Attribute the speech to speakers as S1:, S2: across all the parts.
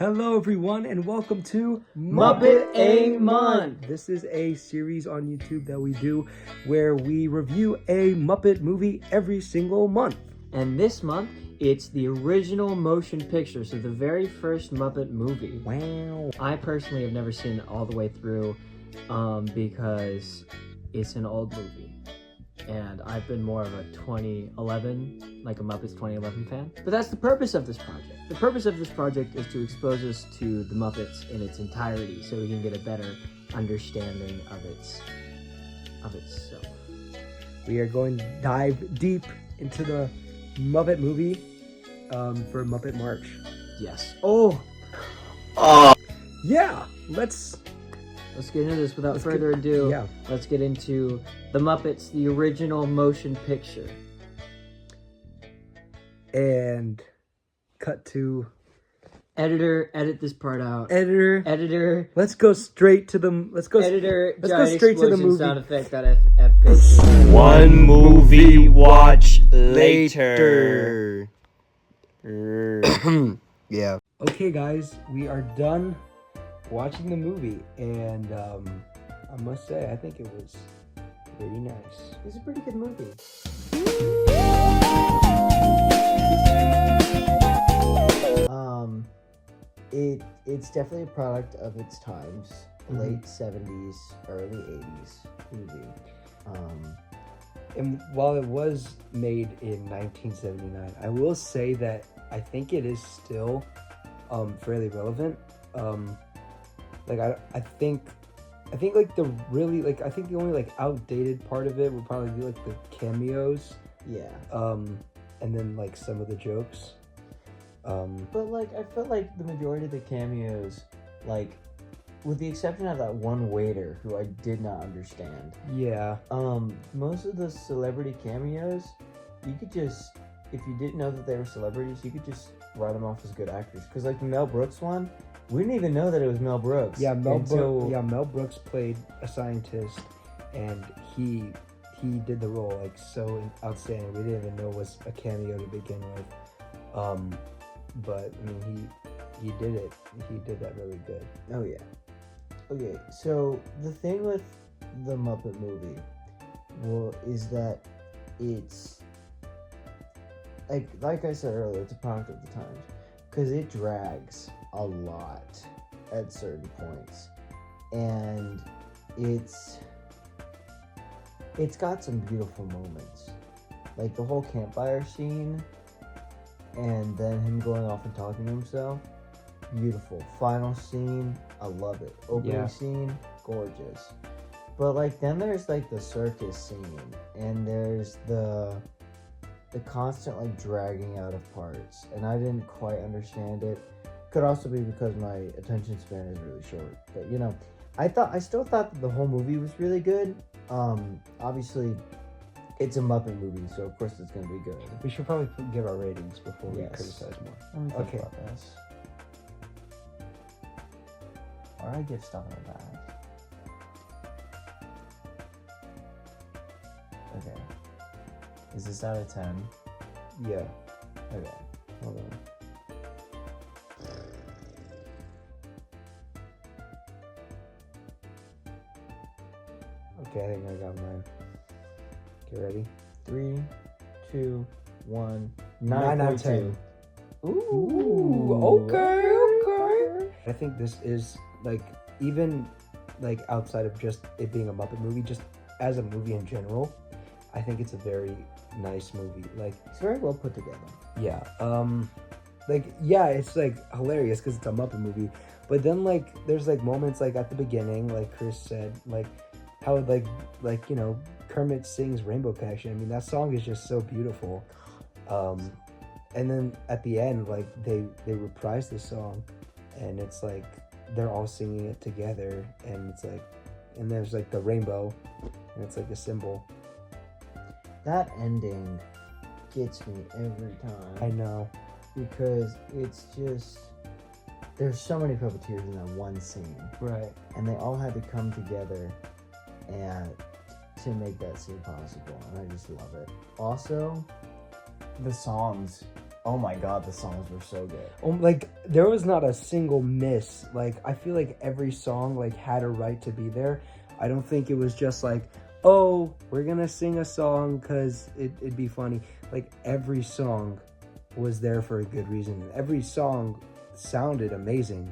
S1: Hello, everyone, and welcome to
S2: Muppet A Month.
S1: This is a series on YouTube that we do where we review a Muppet movie every single month.
S2: And this month, it's the original motion picture, so the very first Muppet movie.
S1: Wow.
S2: I personally have never seen it all the way through because it's an old movie. And I've been more of a 2011, like a Muppets 2011 fan. But that's the purpose of this project. The purpose of this project is to expose us to the Muppets in its entirety so we can get a better understanding of itself.
S1: We are going to dive deep into the Muppet movie for Muppet March.
S2: Yes.
S1: Yeah, let's
S2: get into this without further ado.
S1: Yeah.
S2: Let's get into the Muppets, the original motion picture.
S1: And cut to
S2: Editor, edit this part out.
S1: editor. Let's go straight to the.
S2: Editor.
S1: Let's go straight to the movie.
S2: Sound effect. F.
S3: One movie watch later.
S1: Yeah. Okay, guys, we are done watching the movie, and I must say, I think it was pretty nice.
S2: It's a pretty good movie. It's definitely a product of its times. Late 70s, early 80s movie.
S1: And while it was made in 1979, I will say that I think it is still fairly relevant. I think like the really I think the only outdated part of it would probably be like the cameos.
S2: Yeah.
S1: And then like some of the jokes.
S2: But I felt like the majority of the cameos, with the exception of that one waiter who I did not understand.
S1: Yeah.
S2: Most of the celebrity cameos, you could just, if you didn't know that they were celebrities, you could just write them off as good actors. Because the Mel Brooks one, we didn't even know that it was Mel Brooks.
S1: Yeah, Mel Brooks played a scientist, and he did the role so outstanding. We didn't even know it was a cameo to begin with. But I mean, he did it. He did that really good.
S2: Oh yeah. Okay, so the thing with the Muppet movie, is that it's like I said earlier, it's a product of the times, because it drags a lot at certain points, and it's got some beautiful moments, like the whole campfire scene, and then him going off and talking to himself. Beautiful. Final scene, I love it. Opening scene, gorgeous. But then there's the circus scene, and there's the constant dragging out of parts, and I didn't quite understand it. Could also be because my attention span is really short. But I still thought that the whole movie was really good. Obviously it's a Muppet movie, so of course it's gonna be good.
S1: We should probably give our ratings before we criticize more.
S2: Okay. About this. Or I give stuff like that. Okay. Is this out of 10?
S1: Yeah.
S2: Okay.
S1: Hold on. Okay, I think I got mine. Okay, ready?
S2: 3, 2, 1.
S1: 9 out of 10.
S2: Ooh.
S1: Okay. I think this is even outside of just it being a Muppet movie, just as a movie in general, I think it's a very nice movie.
S2: It's very well put together.
S1: Yeah. It's hilarious because it's a Muppet movie. But then there's moments at the beginning, like Chris said, how Kermit sings Rainbow Connection. I mean, that song is just so beautiful. And then at the end, they reprise the song, and it's they're all singing it together, and it's and there's the rainbow, and it's a symbol.
S2: That ending gets me every time.
S1: I know.
S2: Because it's just, there's so many puppeteers in that one scene.
S1: Right.
S2: And they all had to come together and to make that scene possible, and I just love it. Also, the songs Oh my god, the songs were so good.
S1: Like there was not a single miss. Like I feel like every song like had a right to be there. I don't think it was just like, oh, we're gonna sing a song because it'd be funny. Like every song was there for a good reason. Every song sounded amazing.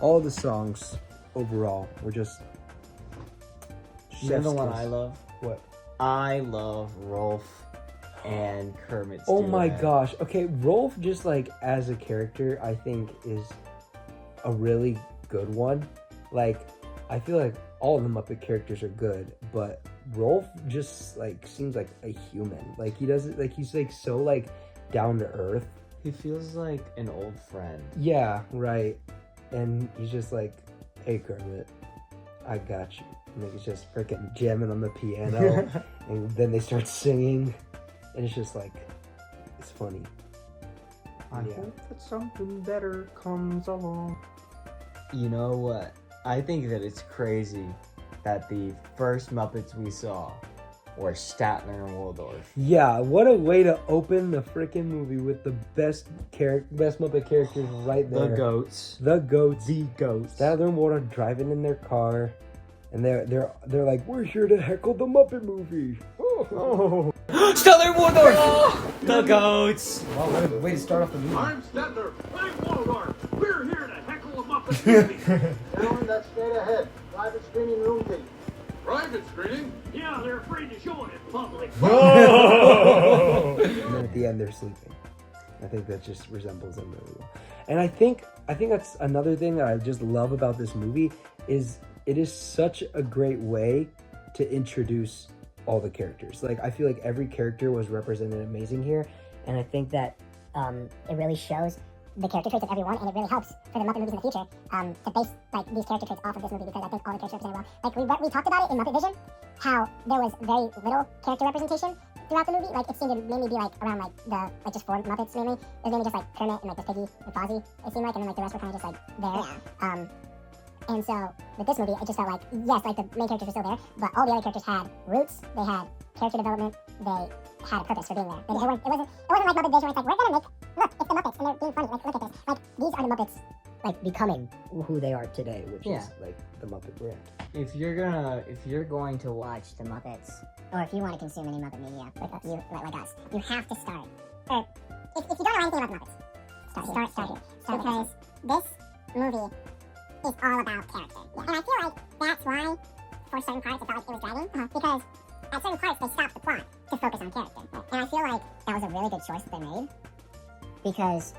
S1: All the songs overall were just.
S2: You know the one
S1: kiss.
S2: I love?
S1: What?
S2: I love Rolf and Kermit's
S1: Oh my
S2: duet.
S1: gosh. Okay, Rolf just like as a character, I think is a really good one. Like, I feel like all of the Muppet characters are good, but Rolf just like seems like a human. Like he doesn't like he's like so like down to earth.
S2: He feels like an old friend.
S1: Yeah, right. And he's just like, hey Kermit, I got you. And like he's just freaking jamming on the piano, and then they start singing, and it's just like, it's funny.
S3: I hope that something better comes along.
S2: You know what? I think that it's crazy that the first Muppets we saw were Statler and Waldorf.
S1: Yeah, what a way to open the freaking movie with the best Muppet characters right there.
S2: The goats.
S1: The goats.
S2: The goats.
S1: Statler and Waldorf driving in their car, and they're like, we're here to heckle the Muppet movie.
S2: Oh. Statler and Waldorf! The goats!
S1: Wow, what a way to start off the movie.
S4: I'm Statler. I'm Waldorf. We're here to heckle a Muppet movie.
S5: Gentlemen, that's straight ahead. Private screening, room D.
S4: Private screening? Yeah, they're afraid to show it in public.
S1: And then at the end, they're sleeping. I think that just resembles them really well. And I think that's another thing that I just love about this movie is it is such a great way to introduce all the characters. Like I feel like every character was represented amazing here.
S6: And I think that it really shows the character traits of everyone, and it really helps for the Muppet movies in the future to base like these character traits off of this movie, because I think all the characters represented well. Like we talked about it in Muppet Vision, how there was very little character representation throughout the movie. Like it seemed to mainly be like around like just four Muppets mainly. It was mainly just like Kermit and like just Piggy and Fozzie. It seemed like, and then like the rest were kind of just like there. Yeah. And so with this movie, it just felt like, yes, like the main characters were still there, but all the other characters had roots, they had character development, they had a purpose for being there. It wasn't like Muppet Vision where it's like, we're gonna make, look, it's the Muppets, and they're being funny, like, look at this. Like, these are the Muppets, like, becoming who they are today, which
S1: Is like the Muppet brand.
S2: If you're going to
S6: watch the Muppets, or if you want to consume any Muppet media, like us, you have to start, or if you don't know anything about the Muppets, start here. Because this movie is all about character. Yeah. And I feel like that's why, for certain parts, it felt like it was dragging. Because at certain parts, they stopped the plot to focus on character. And I feel like that was a really good choice that they made. Because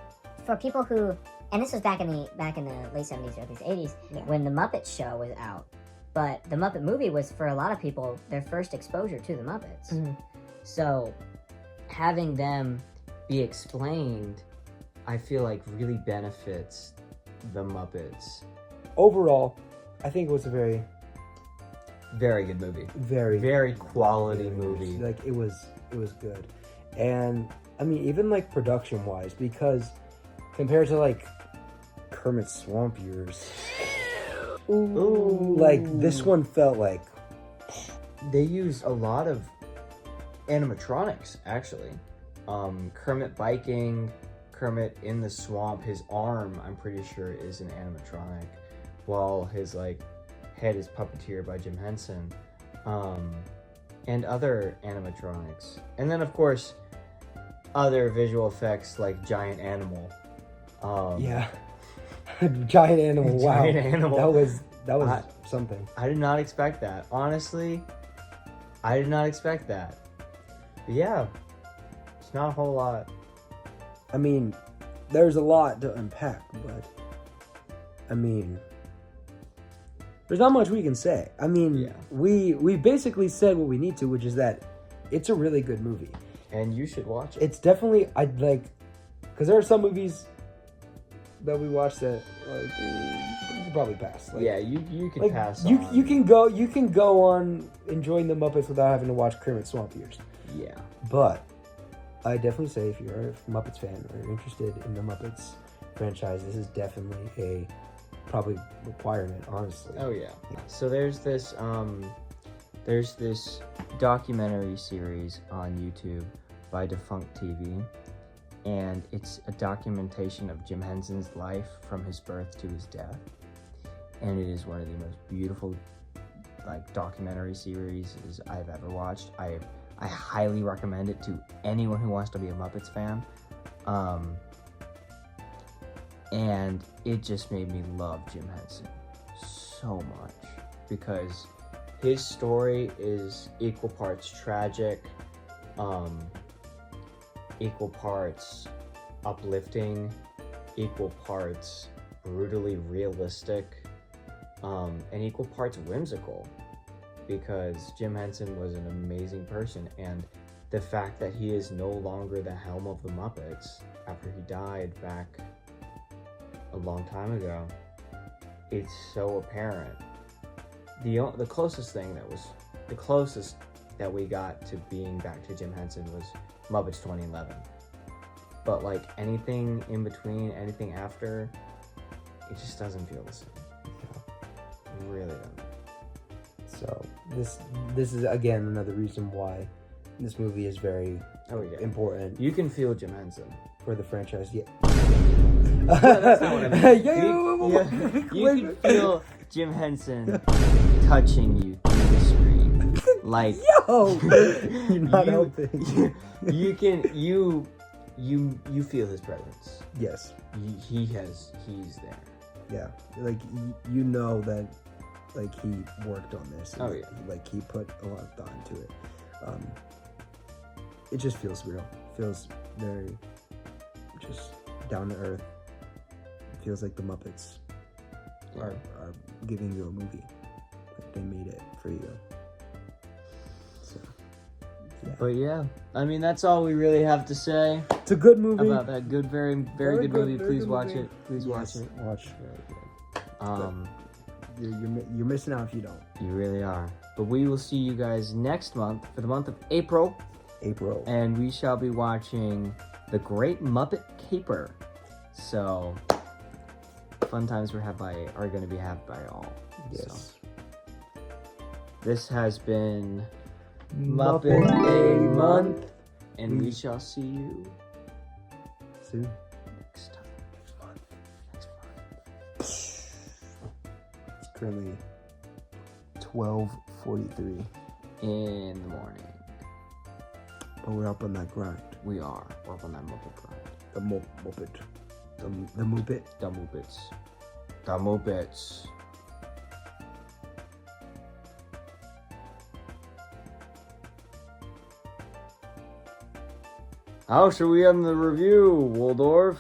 S6: for people who, and this was back in the late 70s, early 80s, when the Muppet show was out. But the Muppet movie was, for a lot of people, their first exposure to the Muppets. Mm-hmm. So
S2: having them be explained, I feel like really benefits the Muppets.
S1: Overall, I think it was a very
S2: Very good movie.
S1: very
S2: quality
S1: very
S2: movie.
S1: Like it was good. And I mean, even like production wise, because compared to like Kermit's Swamp Years, like this one felt like
S2: They used a lot of animatronics, actually. Kermit biking, Kermit in the swamp, his arm, I'm pretty sure, is an animatronic, while his like head is puppeteered by Jim Henson, and other animatronics. And then of course, other visual effects like giant animal.
S1: giant animal. Wow,
S2: Giant animal.
S1: that was something.
S2: I did not expect that. Honestly, I did not expect that. But yeah, it's not a whole lot.
S1: I mean, there's a lot to unpack, but I mean, there's not much we can say. I mean, we basically said what we need to, which is that it's a really good movie.
S2: And you should watch it.
S1: It's definitely, I'd like, because there are some movies that we watched that like you could probably pass. Like,
S2: yeah, you can
S1: like,
S2: pass
S1: you
S2: on.
S1: you can go on enjoying the Muppets without having to watch Kermit Swamp Years.
S2: Yeah.
S1: But I definitely say if you're a Muppets fan or you're interested in the Muppets franchise, this is definitely a probably requirement, honestly.
S2: Oh yeah. So there's this documentary series on YouTube by Defunct TV, and it's a documentation of Jim Henson's life from his birth to his death, and it is one of the most beautiful like documentary series I've ever watched. I highly recommend it to anyone who wants to be a Muppets fan. And it just made me love Jim Henson so much because his story is equal parts tragic, equal parts uplifting, equal parts brutally realistic, and equal parts whimsical, because Jim Henson was an amazing person, and the fact that he is no longer the helm of the Muppets after he died back a long time ago, it's so apparent. The closest that we got to being back to Jim Henson was Muppets 2011. But like anything in between, anything after, it just doesn't feel the same. It really doesn't.
S1: So this is again another reason why this movie is very important.
S2: You can feel Jim Henson
S1: for the franchise. Yeah.
S2: That's not what I mean. You can feel Jim Henson touching you through the screen. Like
S1: you're not helping.
S2: You feel his presence.
S1: Yes.
S2: He's there.
S1: Yeah. Like you know that like he worked on this. And like he put a lot of thought into it. It just feels real. It feels very just down to earth. It feels like the Muppets are giving you a movie. Like they made it for you. So
S2: But yeah, I mean that's all we really have to say.
S1: It's a good movie.
S2: About that good, very good movie. Please watch it. Please watch it.
S1: Watch.
S2: Very good.
S1: You're missing out if you don't.
S2: You really are. But we will see you guys next month for the month of April. And we shall be watching The Great Muppet Caper. So fun times are going to be had by all.
S1: Yes.
S2: So. This has been Muppet a Month, and we shall see you
S1: soon.
S2: Next time. Next month.
S1: It's currently 12:43
S2: in the morning.
S1: But we're up on that grind.
S2: We are. We're up on that Muppet grind.
S1: The Muppet. The Muppet.
S2: The Muppets. The Muppets. How should we end the review, Waldorf?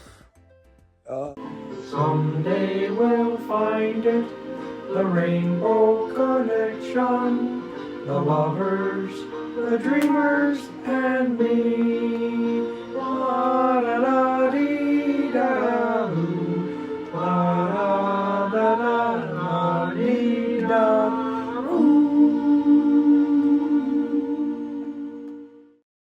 S3: Someday we'll find it, the rainbow connection, the lovers, the dreamers, and me. La da da dee da da, la da da da dee da.